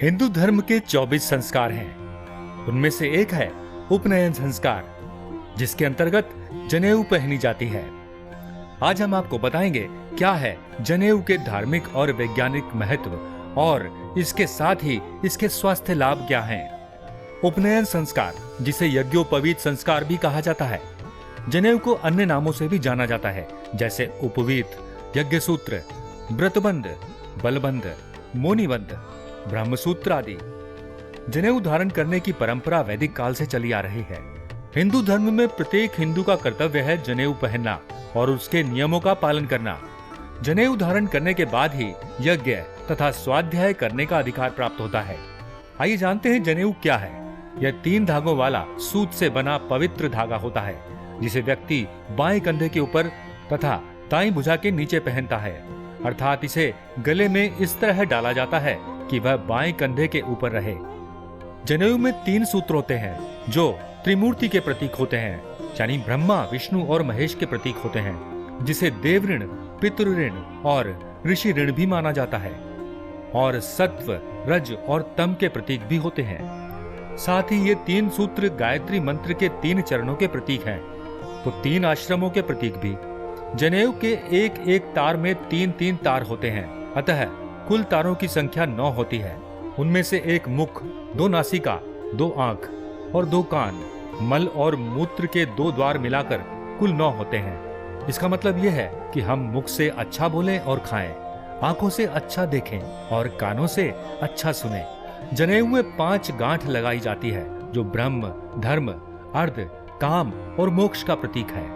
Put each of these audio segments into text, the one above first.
हिंदू धर्म के 24 संस्कार हैं। उनमें से एक है उपनयन संस्कार, जिसके अंतर्गत जनेऊ पहनी जाती है। आज हम आपको बताएंगे क्या है जनेऊ के धार्मिक और वैज्ञानिक महत्व और इसके साथ ही इसके स्वास्थ्य लाभ क्या हैं। उपनयन संस्कार, जिसे यज्ञोपवीत संस्कार भी कहा जाता है, जनेऊ को अन्य नामों से भी जाना जाता है, जैसे उपवीत, यज्ञसूत्र, व्रतबंध, बलबंध, मोनीबंध, ब्रह्मसूत्र आदि। जनेऊ धारण करने की परंपरा वैदिक काल से चली आ रही है। हिंदू धर्म में प्रत्येक हिंदू का कर्तव्य है जनेऊ पहनना और उसके नियमों का पालन करना। जनेऊ धारण करने के बाद ही यज्ञ तथा स्वाध्याय करने का अधिकार प्राप्त होता है। आइए जानते हैं जनेऊ क्या है। यह 3 धागों वाला सूत से बना पवित्र धागा होता है, जिसे व्यक्ति बाएं कंधे के ऊपर तथा दाईं भुजा के नीचे पहनता है, अर्थात इसे गले में इस तरह डाला जाता है कि वह बाएं कंधे के ऊपर रहे। जनेऊ में 3 सूत्र होते हैं जो त्रिमूर्ति के प्रतीक होते हैं, यानी ब्रह्मा, विष्णु और महेश के प्रतीक होते हैं, जिसे देव ऋण, पितृ ऋण और ऋषि ऋण भी माना जाता है, और सत्व, रज और तम के प्रतीक भी होते हैं। साथ ही ये 3 सूत्र गायत्री मंत्र के 3 चरणों के प्रतीक हैं, तो 3 आश्रमों के प्रतीक भी। जनेऊ के एक एक तार में 3-3 तार होते हैं, अतः कुल तारों की संख्या 9 होती है। उनमें से 1 मुख, 2 नासिका, 2 आंख और 2 कान, मल और मूत्र के 2 द्वार मिलाकर कुल 9 होते हैं। इसका मतलब यह है कि हम मुख से अच्छा बोलें और खाएं, आंखों से अच्छा देखें और कानों से अच्छा सुने। जनेऊ में 5 गांठ लगाई जाती है, जो ब्रह्म, धर्म, अर्थ, काम और मोक्ष का प्रतीक है।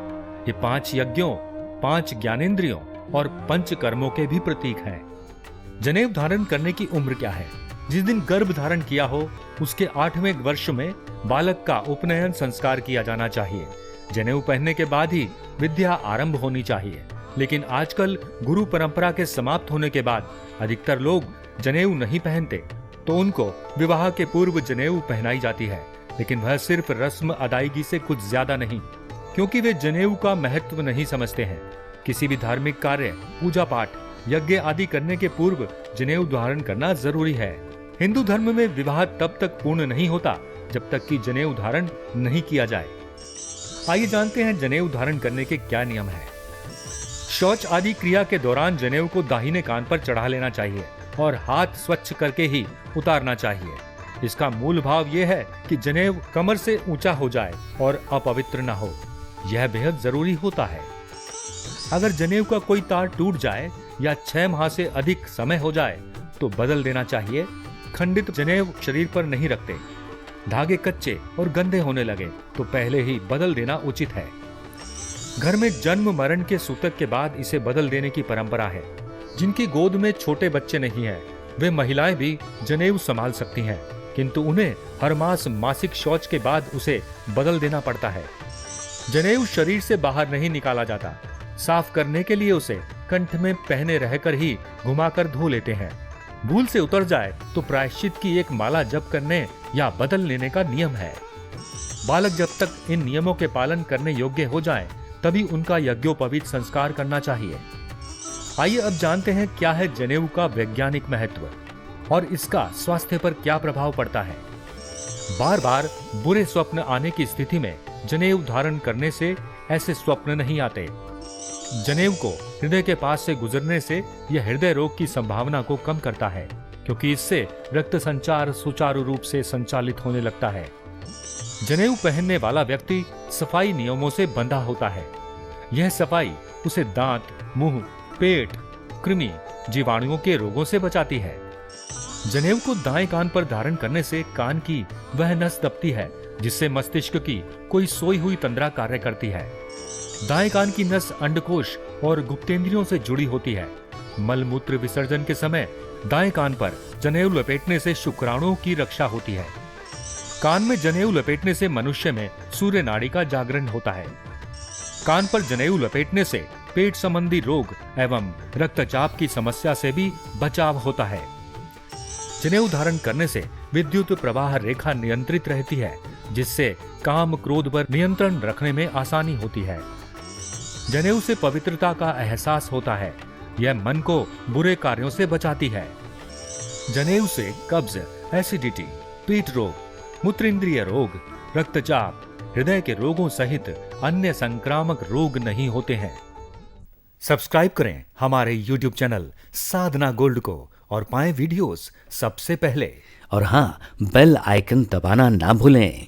ये 5 यज्ञों, 5 ज्ञानेंद्रियों और 5 कर्मों के भी प्रतीक हैं। जनेऊ धारण करने की उम्र क्या है? जिस दिन गर्भ धारण किया हो उसके 8वें वर्ष में बालक का उपनयन संस्कार किया जाना चाहिए। जनेऊ पहनने के बाद ही विद्या आरंभ होनी चाहिए, लेकिन आजकल गुरु परंपरा के समाप्त होने के बाद अधिकतर लोग जनेऊ नहीं पहनते, तो उनको विवाह के पूर्व जनेऊ पहनाई जाती है, लेकिन वह सिर्फ रस्म अदायगी से कुछ ज्यादा नहीं, क्योंकि वे जनेऊ का महत्व नहीं समझते हैं। किसी भी धार्मिक कार्य, पूजा पाठ, यज्ञ आदि करने के पूर्व जनेऊ धारण करना जरूरी है। हिंदू धर्म में विवाह तब तक पूर्ण नहीं होता जब तक कि जनेऊ धारण नहीं किया जाए। आइए जानते हैं जनेऊ धारण करने के क्या नियम हैं। शौच आदि क्रिया के दौरान जनेऊ को दाहिने कान पर चढ़ा लेना चाहिए और हाथ स्वच्छ करके ही उतारना चाहिए। इसका मूल भाव यह है कि जनेऊ कमर से ऊंचा हो जाए और अपवित्र न हो। यह बेहद जरूरी होता है। अगर जनेऊ का कोई तार टूट जाए या 6 माह से अधिक समय हो जाए तो बदल देना चाहिए। खंडित जनेऊ शरीर पर नहीं रखते। धागे कच्चे और गंदे होने लगे तो पहले ही बदल देना उचित है। घर में जन्म मरण के सूतक के बाद इसे बदल देने की परंपरा है। जिनकी गोद में छोटे बच्चे नहीं हैं, वे महिलाएं भी जनेऊ संभाल सकती हैं, किंतु उन्हें हर मास मासिक शौच के बाद उसे बदल देना पड़ता है। जनेऊ शरीर से बाहर नहीं निकाला जाता। साफ करने के लिए उसे कंठ में पहने रहकर ही घुमाकर धो लेते हैं। भूल से उतर जाए तो प्रायश्चित की एक माला जप करने या बदल लेने का नियम है। बालक जब तक इन नियमों के पालन करने योग्य हो जाए, तभी उनका यज्ञोपवीत संस्कार करना चाहिए। आइए अब जानते हैं क्या है जनेऊ का वैज्ञानिक महत्व और इसका स्वास्थ्य पर क्या प्रभाव पड़ता है। बार बार बुरे स्वप्न आने की स्थिति में जनेऊ धारण करने से ऐसे स्वप्न नहीं आते। जनेऊ को हृदय के पास से गुजरने से यह हृदय रोग की संभावना को कम करता है, क्योंकि इससे रक्त संचार सुचारू रूप से संचालित होने लगता है। जनेऊ पहनने वाला व्यक्ति सफाई नियमों से बंधा होता है। यह सफाई उसे दांत, मुंह, पेट, कृमि, जीवाणुओं के रोगों से बचाती है। जनेऊ को दाएं कान पर धारण करने से कान की वह नस दबती है जिससे मस्तिष्क की कोई सोई हुई तंद्रा कार्य करती है। दाएं कान की नस अंडकोश और गुप्तेंद्रियों से जुड़ी होती है। मल मूत्र विसर्जन के समय दाएं कान पर जनेऊ लपेटने से शुक्राणुओं की रक्षा होती है। कान में जनेऊ लपेटने से मनुष्य में सूर्य नाड़ी का जागरण होता है। कान पर जनेऊ लपेटने से पेट संबंधी रोग एवं रक्तचाप की समस्या से भी बचाव होता है। जनेऊ धारण करने से विद्युत प्रवाह रेखा नियंत्रित रहती है, जिससे काम क्रोध पर नियंत्रण रखने में आसानी होती है। जनेऊ से पवित्रता का एहसास होता है। यह मन को बुरे कार्यों से बचाती है। जनेऊ से कब्ज, एसिडिटी, पीठ रोग, मूत्रेंद्रिय रोग, रक्तचाप, हृदय के रोगों सहित अन्य संक्रामक रोग नहीं होते हैं। सब्सक्राइब करें हमारे YouTube चैनल साधना गोल्ड को और पाएं वीडियोस सबसे पहले। और हाँ, बेल आइकन दबाना ना भूलें।